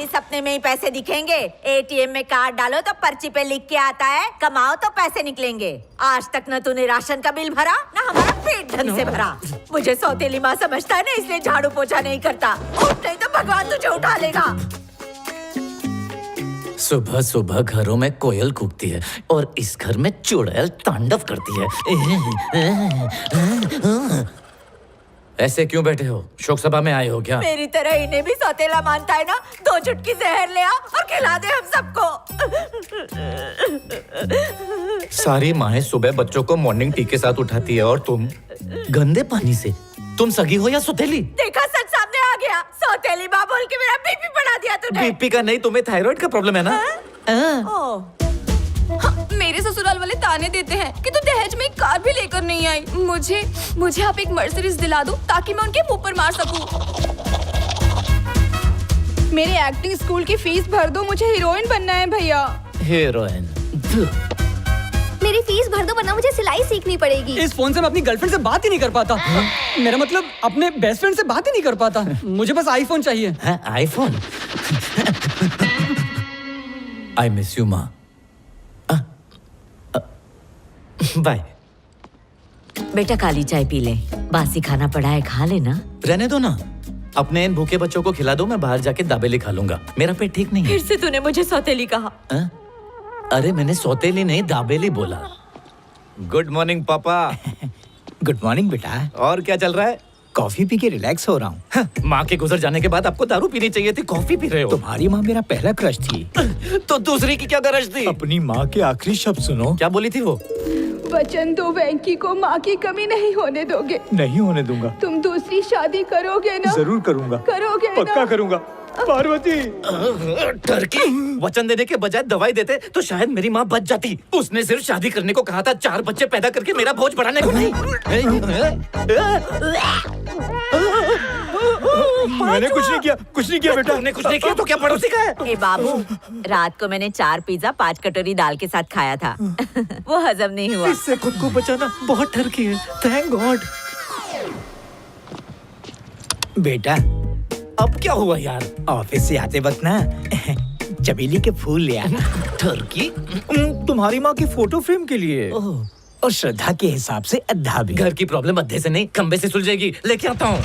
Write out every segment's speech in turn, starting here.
भी सपने में ही पैसे दिखेंगे। एटीएम में कार्ड डालो तो पर्ची पे लिख के आता है कमाओ तो पैसे निकलेंगे। आज तक न तूने राशन का बिल भरा न हमारा पेट ढंग से भरा। मुझे सौतेली माँ समझता है ना, इसलिए झाड़ू पोछा नहीं करता। उठ नहीं तो भगवान तुझे उठा लेगा। सुबह सुबह घरों में कोयल कूकती है और इस घर में चुड़ैल तांडव करती है। ऐसे क्यों बैठे हो? शोक सभा में आए हो क्या? मेरी तरह इन्हें भी सौतेला मानता है ना? 2 चुटकी जहर ले आ और खिला दे हम सबको। सारी माएं सुबह बच्चों को मॉर्निंग टी के साथ उठाती है और तुम गंदे पानी से। तुम सगी हो या सौतेली? देखा, सच सामने आ गया। सौतेली माँ बोल के मेरा बीपी बढ़ा दिया तूने। बीपी का नहीं, तुम्हें थायराइड का प्रॉब्लम है ना? हाँ, मेरे ससुराल वाले ताने देते हैं कि तू दहेज में एक कार भी लेकर नहीं आई। मुझे आप एक मर्सिडीज दिला दो ताकि मैं उनके मुंह पर मार सकूं। मेरे एक्टिंग स्कूल की फीस भर दो, मुझे हीरोइन बनना है भैया। हीरोइन? मेरी फीस भर दो वरना मुझे सिलाई सीखनी पड़ेगी। इस फोन से मैं अपनी गर्लफ्रेंड से बात ही नहीं कर पाता। मेरा मतलब अपने बेस्ट फ्रेंड से बात ही नहीं कर पाता। मुझे बस आईफोन चाहिए। आईफोन? आई मिस यू माँ। बाय। बेटा काली चाय पी ले, बासी खाना पड़ा है खा लेना। रहने दो ना, अपने इन भूखे बच्चों को खिला दो, मैं बाहर जाके दाबेली खा लूंगा। मेरा पेट ठीक नहीं है। फिर से तूने मुझे सौतेली कहा। अरे मैंने सौतेली नहीं दाबेली बोला। गुड मॉर्निंग पापा। गुड मॉर्निंग बेटा। और क्या चल रहा है? कॉफी पी के रिलैक्स हो रहा हूँ। माँ के गुजर जाने के बाद आपको दारू पीनी चाहिए थी, कॉफी पी रहे हो। तुम्हारी माँ मेरा पहला क्रश थी। तो दूसरी की क्या गरज थी? अपनी माँ के आखिरी शब्द सुनो। क्या बोली थी वो? वचन दो वेंकी को माँ की कमी नहीं होने दोगे। नहीं होने दूंगा। तुम दूसरी शादी करोगे ना? जरूर करूँगा। करोगे ना? पक्का करूँगा। पार्वती। टर्की, वचन देने के बजाय दवाई देते तो शायद मेरी माँ बच जाती। उसने सिर्फ शादी करने को कहा था, 4 बच्चे पैदा करके मेरा बोझ बढ़ाने को नहीं। मैंने कुछ नहीं किया बेटा। तुमने कुछ नहीं किया तो क्या पड़ोसी का है? ए बाबू, रात को मैंने 4 पिज्जा 5 कटोरी दाल के साथ खाया था। वो हजम नहीं हुआ। इससे खुद को बचाना बहुत टर्की है। Thank God. बेटा अब क्या हुआ यार? ऑफिस से आते वक्त ना चमेली के फूल ले आना। टर्की? तुम्हारी माँ की फोटो फ्रेम के लिए। और श्रद्धा के हिसाब से अद्धा भी। घर की प्रॉब्लम अद्धे से नहीं खंबे से सुलझेगी। लेके आता हूँ।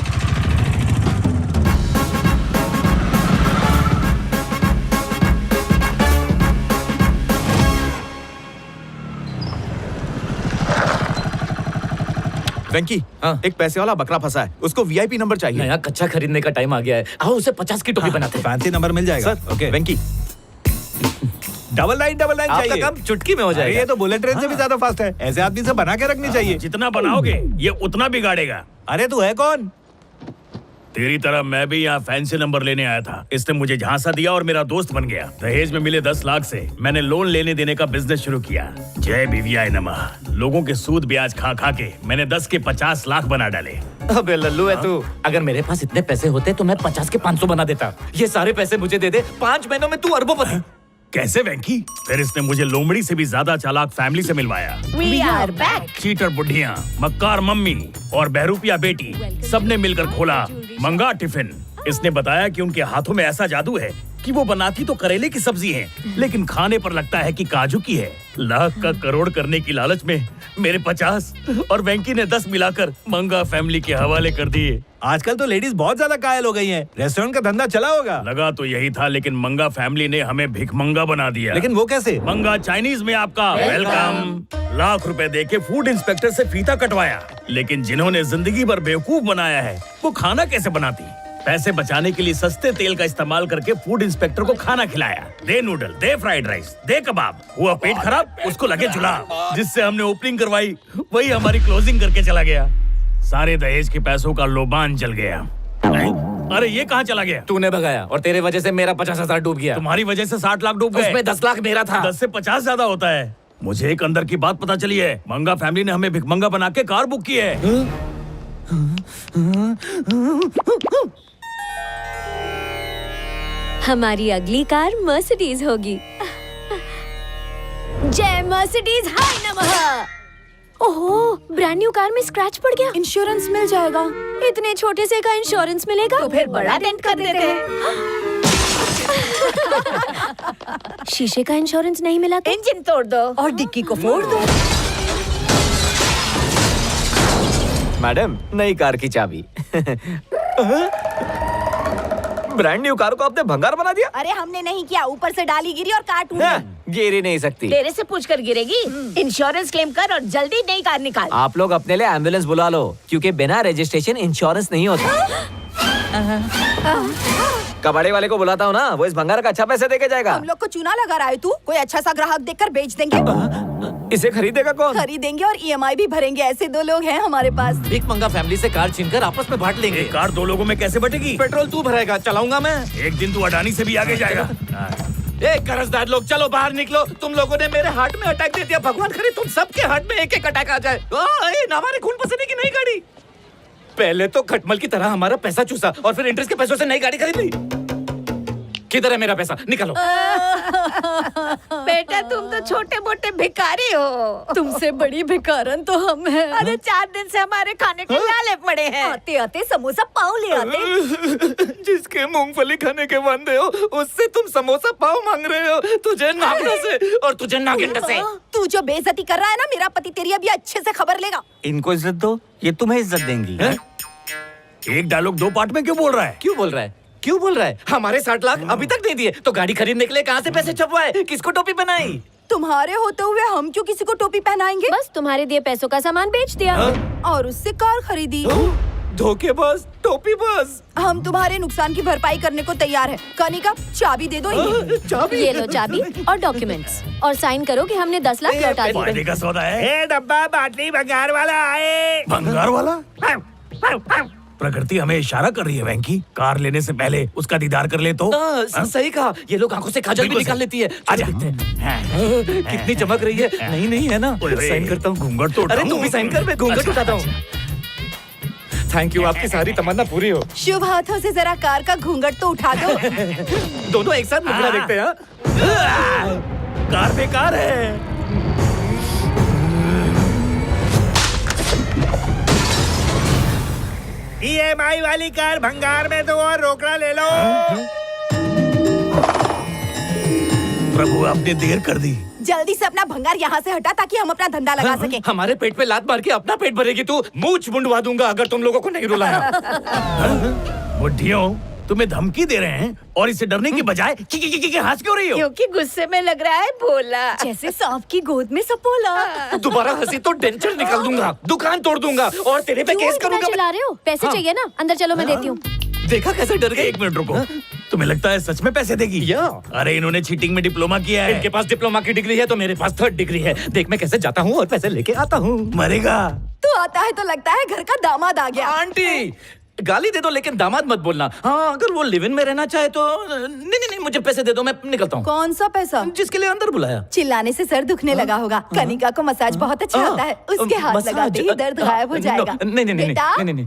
वेंकी, हाँ? एक पैसे वाला बकरा फंसा है, उसको वीआईपी नंबर चाहिए। नया कच्चा खरीदने का टाइम आ गया है। आओ उसे 50 की टोपी बनाते हैं। फैंसी नंबर मिल जाएगा। सर, ओके वेंकी। डबल लाइन आपका चाहिए। काम चुटकी में हो अरे जाएगा। ये तो बुलेट ट्रेन से भी ज्यादा फास्ट है। ऐसे आदमी से बना के रखनी चाहिए। जितना बनाओगे ये उतना बिगाड़ेगा। अरे तू है कौन? तेरी तरह मैं भी यहाँ फैंसी नंबर लेने आया था। इसने मुझे झांसा दिया और मेरा दोस्त बन गया। दहेज में मिले 10 लाख से मैंने लोन लेने देने का बिजनेस शुरू किया। जय बीवीआई नमः। लोगों के सूद ब्याज खा खा के मैंने 10 के 50 लाख बना डाले। अबे लल्लू है तू। अगर मेरे पास इतने पैसे होते तो मैं 50 के 500 बना देता। ये सारे पैसे मुझे दे दे, 5 महीनों में तू अरबोपति। कैसे वेंकी? फिर इसने मुझे लोमड़ी से भी ज्यादा चालाक फैमिली से मिलवाया। We are back। चीटर बुढ़िया, मक्कार मम्मी और बहरूपिया बेटी सबने मिलकर खोला मंगा टिफिन। इसने बताया कि उनके हाथों में ऐसा जादू है कि वो बनाती तो करेले की सब्जी है, लेकिन खाने पर लगता है कि काजू की है। लाख का करोड़ करने की लालच में मेरे 50 और वेंकी ने 10 मिलाकर मंगा फैमिली के हवाले कर दिए। आजकल तो लेडीज बहुत ज्यादा कायल हो गई हैं। रेस्टोरेंट का धंधा चला होगा। लगा तो यही था, लेकिन मंगा फैमिली ने हमें भिखमंगा बना दिया। लेकिन वो कैसे? मंगा चाइनीज में आपका वेलकम। लाख रुपए देके फूड इंस्पेक्टर से फीता कटवाया, लेकिन जिन्होंने जिंदगी भर बेवकूफ बनाया है वो खाना कैसे बनाती? पैसे बचाने के लिए सस्ते तेल का इस्तेमाल करके फूड इंस्पेक्टर को खाना खिलाया। दे नूडल, दे फ्राइड राइस, दे कबाब। हुआ पेट खराब, उसको लगे जुलाब। जिससे हमने ओपनिंग करवाई वही हमारी क्लोजिंग करके चला गया। सारे दहेज के पैसों का लोबान जल गया। अरे ये कहाँ चला गया? तूने भगाया और तेरे वजह से मेरा 50,000 डूब गया। तुम्हारी वजह से 60 लाख डूब गए। उसमें 10 लाख मेरा था। 10 से 50 ज्यादा होता है। मुझे एक अंदर की बात पता चली है। मंगा फैमिली ने हमें भिखमंगा बना के कार बुक की है। हमारी अगली कार मर्सिडीज होगी। जय मर्सिडीज हाय नमः। ओहो, ब्रांड न्यू कार में स्क्रैच पड़ गया। इंश्योरेंस मिल जाएगा। इतने छोटे से का इंश्योरेंस मिलेगा? तो फिर बड़ा डेंट कर देते हैं। शीशे का इंश्योरेंस नहीं मिला तो? इंजन तोड़ दो और डिक्की को फोड़ दो। मैडम, नई कार की चाबी। ब्रांड न्यू कार को आपने भंगार बना दिया। अरे हमने नहीं किया, ऊपर से डाली गिरी और कार टूट हाँ, गई। गिर ही नहीं सकती। तेरे से पूछकर गिरेगी। इंश्योरेंस क्लेम कर और जल्दी नई कार निकाल। आप लोग अपने लिए एम्बुलेंस बुला लो, क्योंकि बिना रजिस्ट्रेशन इंश्योरेंस नहीं होता। कबाड़ी वाले को बुलाता हूँ ना, वो इस भंगार का अच्छा पैसे देके जाएगा। हम लोग को चूना लगा रहा है तू? कोई अच्छा सा ग्राहक देखकर बेच देंगे। इसे खरीदेगा कौन? खरीदेंगे और EMI भी भरेंगे। ऐसे 2 लोग हैं हमारे पास। भीख मंगा फैमिली से कार छीनकर आपस में बांट लेंगे। एक कार 2 लोगों में कैसे बटेगी? पेट्रोल तू भरेगा, चलाऊंगा मैं। एक दिन तू अडानी से भी आगे जाएगा। ए कर्जदार लोग, चलो बाहर निकलो। तुम लोगों ने मेरे हार्ट में अटैक दे दिया। भगवान करे तुम सबके हार्ट में एक एक अटैक आ जाए। हमारे खून पसीने की नई गाड़ी। पहले तो खटमल की तरह हमारा पैसा चूसा और फिर इंटरेस्ट के पैसों से नई गाड़ी खरीद ली। किधर है मेरा पैसा? निकालो। बेटा तुम तो छोटे मोटे भिखारी हो। तुमसे बड़ी भिखारन तो हम हैं। अरे 4 दिन से हमारे खाने के लाले पड़े हैं। आते आते समोसा पाव ले आते। जिसके मूंगफली खाने के वादे हो, उससे तुम समोसा पाव मांग रहे हो। तुझे नागिन से और तुझे नागिन से। तू जो बेइज्जती कर रहा है ना, मेरा पति तेरी अभी अच्छे से खबर लेगा। इनको इज्जत दो, ये तुम्हें इज्जत देंगी। एक डायलॉग 2 पार्ट में क्यों बोल रहा है? क्यों बोल रहा है? क्यों बोल रहा है? हमारे 60 लाख अभी तक नहीं दिए, तो गाड़ी खरीदने के लिए कहाँ से पैसे छपवाए? किसको टोपी बनाई? तुम्हारे होते हुए हम क्यों किसी को टोपी पहनाएंगे? बस तुम्हारे दिए पैसों का सामान बेच दिया। और उससे कार खरीदी। धोखेबाज, टोपी बाज। हम तुम्हारे नुकसान की भरपाई करने को तैयार है। कनिका, चाबी दे दो इन्हें। चाबी? ये लो चाबी और डॉक्यूमेंट्स, और साइन करो कि हमने 10 लाख लौटा दिए। फायदे का सौदा है। डब्बा बाटली भंगार वाला आए। भंगार वाला? प्रकृति हमें इशारा कर रही है वेंकी। कार लेने से पहले उसका दीदार कर ले तो। सही कहा। ये लोग आंखों से काजल भी बिल्कुल निकाल सही। लेती है। आजा। कितनी चमक रही है। नहीं नहीं है ना। साइन करता हूँ। घूंघट तो अरे तू भी साइन कर, मैं घूंघट उठाता हूँ। थैंक यू, आपकी सारी तमन्ना पूरी हो। शुभ हाथों से जरा कार का घूंघट तो उठा दो। दोनों एक साथ मुखड़ा देखते हैं। कार बेकार है। EMI वाली कार भंगार में दो और रोकड़ा ले लो। प्रभु, आपने देर कर दी। जल्दी से अपना भंगार यहाँ से हटा ताकि हम अपना धंधा लगा सकें। हमारे पेट पे लात मार के अपना पेट भरेगी तू। मूंछ मुंडवा दूंगा अगर तुम लोगों को नहीं रुलाया। बुढ़ियों, तुम्हें धमकी दे रहे हैं और इसे डरने की बजाय की हंस क्यों रही हो? क्योंकि गुस्से में लग रहा है भोला। जैसे सांप की गोद में सपोला। दोबारा हंसी तो डेंचर निकाल दूंगा, दुकान तोड़ दूंगा और तेरे पे केस क्यों करूंगा। चिल्ला रहे हो? पैसे चाहिए ना? अंदर चलो, मैं देती हूँ। देखा कैसे डर गए? 1 मिनट रुको। तुम्हें लगता है सच में पैसे देगी? या। अरे इन्होंने चीटिंग में डिप्लोमा किया है। इनके पास डिप्लोमा की डिग्री है तो मेरे पास 3rd डिग्री है। देख मैं कैसे जाता हूँ और पैसे लेके आता हूँ। मरेगा। तू आता है तो लगता है घर का दामाद आ गया। आंटी, गाली दे दो लेकिन दामाद मत बोलना। हाँ, अगर वो लिव इन में रहना चाहे तो नहीं, मुझे पैसे दे दो, मैं निकलता हूँ। कौन सा पैसा? जिसके लिए अंदर बुलाया। चिल्लाने से सर दुखने लगा होगा। कनिका को मसाज बहुत अच्छा आता है। उसके हाथ मसाज? लगाते ही दर्द गायब हो जाएगा। नहीं बेटा, नो।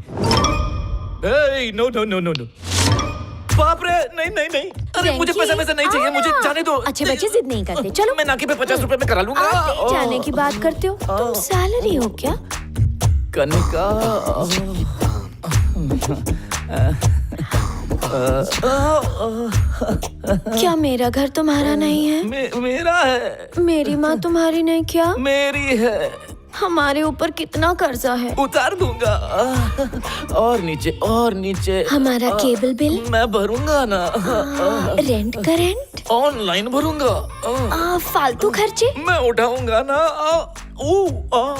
बाप रे, नहीं। अरे मुझे पैसा नहीं चाहिए, मुझे जाने दो। अच्छे बच्चे जिद नहीं करते। चलो, मैं नाके पे 50 रुपए में करा लूंगा। आप नहीं जाने की बात करते हो? तुम सैलरी हो क्या? कनिका, क्या मेरा घर तुम्हारा नहीं है? मेरा है। मेरी माँ तुम्हारी नहीं क्या? मेरी है। हमारे ऊपर कितना कर्जा है? उतार दूंगा। और नीचे। हमारा केबल बिल? मैं भरूंगा ना। रेंट का रेंट? ऑनलाइन भरूंगा। फालतू खर्चे? मैं उठाऊंगा ना।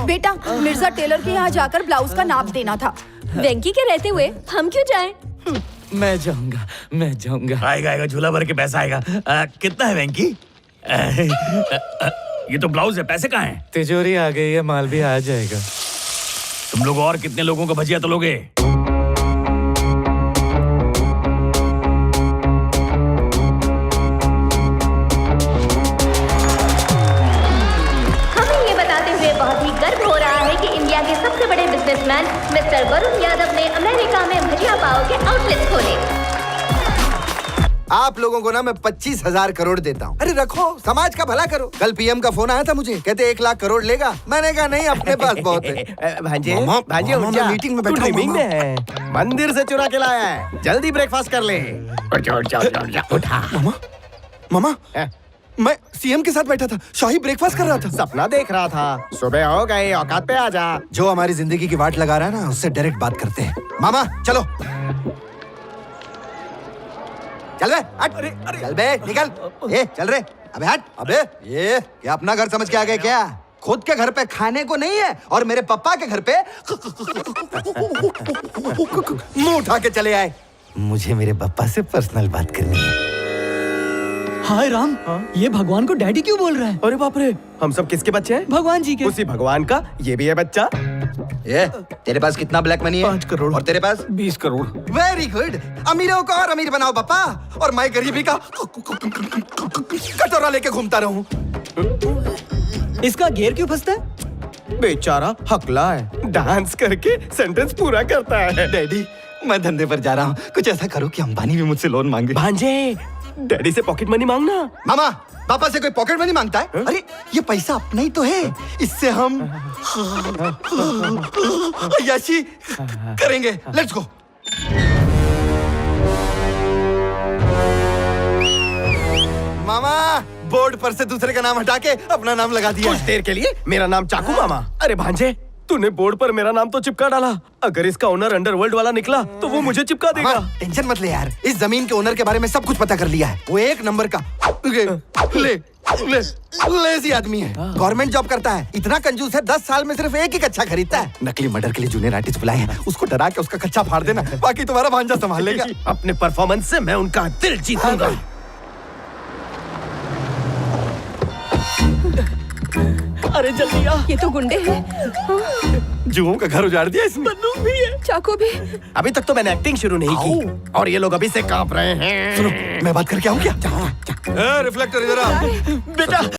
बेटा, मिर्जा टेलर के यहाँ जाकर ब्लाउज का नाप देना था। वेंकी के रहते हुए हम क्यों जाएं? मैं जाऊंगा। आएगा झूला भर के पैसा आएगा। कितना है वेंकी? ये तो ब्लाउज है, पैसे कहाँ हैं? तिजोरी आ गई है, माल भी आ जाएगा। तुम लोग और कितने लोगों का भजिया तलोगे? हमें ये बताते हुए बहुत ही गर्व हो रहा है कि इंडिया के सबसे बड़े बिजनेसमैन मिस्टर वरुण यादव ने अमेरिका में भजिया पाव के आउटलेट्स खोले। आप लोगों को ना मैं 25,000 करोड़ देता हूँ। अरे रखो, समाज का भला करो। कल PM का फोन आया था मुझे, कहते 1 लाख करोड़ लेगा। मैंने कहा नहीं, अपने पास बहुत है। भांजे मामा, मैं मीटिंग में बैठा हूँ, मामा। है। मंदिर से चुरा के लाया है। जल्दी ब्रेकफास्ट कर ले। मामा, मामा मैं सीएम के साथ बैठा था, शाही ब्रेकफास्ट कर रहा था। सपना देख रहा था। सुबह हो गई, औकात पे आ जा। जो हमारी जिंदगी की वाट लगा रहा है ना, उससे डायरेक्ट बात करते हैं। मामा चलो, चल बे हट। चल बे निकल। ए चल रे। अबे हट। अबे ये क्या अपना घर समझ के आ गए क्या? खुद के घर पे खाने को नहीं है और मेरे पापा के घर पे मुंह उठा के चले आए। मुझे मेरे पापा से पर्सनल बात करनी है। हाय राम, ये भगवान को डैडी क्यों बोल रहा है? अरे बाप रे, हम सब किसके बच्चे हैं? भगवान जी के। उसी भगवान का ये भी है बच्चा। ये तेरे पास कितना ब्लैक मनी है? 5 करोड़। और तेरे पास? 20 करोड़। Very good. अमीरों को और अमीर बनाओ पापा, और मैं गरीबी का कटोरा लेके घूमता रहूं। इसका गियर क्यों फंसता है? बेचारा हकला है, डांस करके सेंटेंस पूरा करता है। डैडी मैं धंधे पर जा रहा हूँ, कुछ ऐसा करो कि अंबानी भी मुझसे लोन मांगे। भांजे, डैडी से पॉकेट मनी मांगना। मामा पापा से कोई पॉकेट मनी मांगता है? अरे ये पैसा अपना ही तो है, इससे हम यशी करेंगे। Let's go. मामा बोर्ड पर से दूसरे का नाम हटा के अपना नाम लगा दिया। कुछ देर के लिए मेरा नाम चाकू मामा। अरे भांजे, तूने बोर्ड पर मेरा नाम तो चिपका डाला। अगर इसका ओनर अंडरवर्ल्ड वाला निकला तो वो मुझे चिपका देगा। टेंशन मत ले यार, इस जमीन के ओनर के बारे में सब कुछ पता कर लिया है। वो एक नंबर का लेजी आदमी है। गवर्नमेंट जॉब करता है, इतना कंजूस है, 10 साल में सिर्फ एक ही कच्चा खरीदता है। नकली मर्डर के लिए जूनियर आर्टिस्ट बुलाए हैं, उसको डरा के उसका कच्चा फाड़ देना, बाकी तुम्हारा भांजा संभाल लेगा। अपने परफॉर्मेंस से मैं उनका दिल जीतूंगा। अरे जल्दी आ। ये तो गुंडे हैं। जुओं का घर उजाड़ दिया इसने। बंदूक भी है। चाकू भी। अभी तक तो मैंने एक्टिंग शुरू नहीं की और ये लोग अभी से कांप रहे हैं। सुनो मैं बात करके आऊँ क्या? रिफ्लेक्टर इधर आ। बेटा